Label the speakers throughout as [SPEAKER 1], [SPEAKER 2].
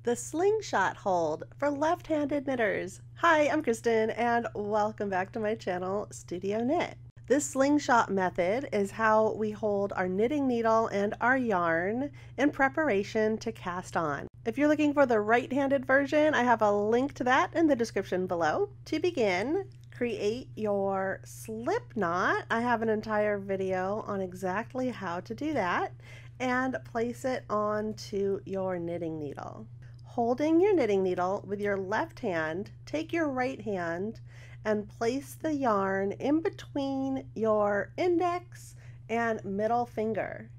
[SPEAKER 1] The Slingshot hold for left-handed knitters. Hi, I'm Kristen and welcome back to my channel, Studio Knit. This slingshot method is how we hold our knitting needle and our yarn in preparation to cast on. If you're looking for the right-handed version, I have a link to that in the description below. To begin, create your slip knot. I have an entire video on exactly how to do that, and place it onto your knitting needle. Holding your knitting needle with your left hand, take your right hand and place the yarn in between your index and middle finger.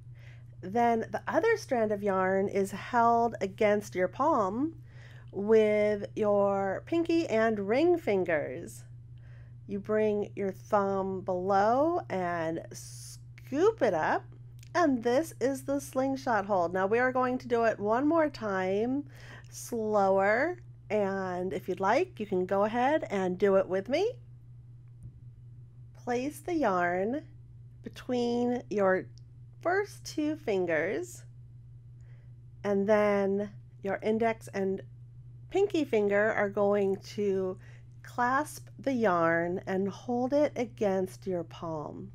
[SPEAKER 1] Then the other strand of yarn is held against your palm with your pinky and ring fingers. You bring your thumb below and scoop it up, and this is the slingshot hold. Now we are going to do it one more time, slower, and if you'd like, you can go ahead and do it with me. Place the yarn between your first two fingers, and then your index and pinky finger are going to clasp the yarn and hold it against your palm.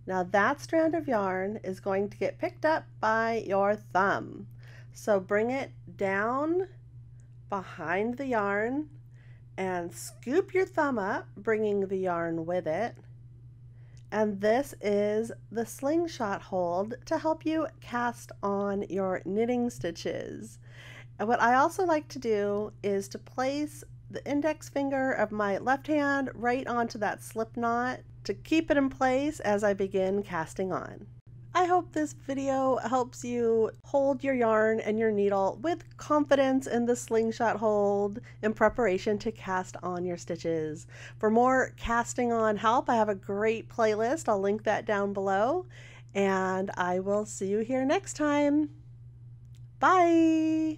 [SPEAKER 1] Now that strand of yarn is going to get picked up by your thumb. So bring it down behind the yarn and scoop your thumb up, bringing the yarn with it. And this is the slingshot hold to help you cast on your knitting stitches. And what I also like to do is to place the index finger of my left hand right onto that slip knot to keep it in place as I begin casting on. I hope this video helps you hold your yarn and your needle with confidence in the slingshot hold in preparation to cast on your stitches. For more casting on help, I have a great playlist. I'll link that down below, and I will see you here next time. Bye!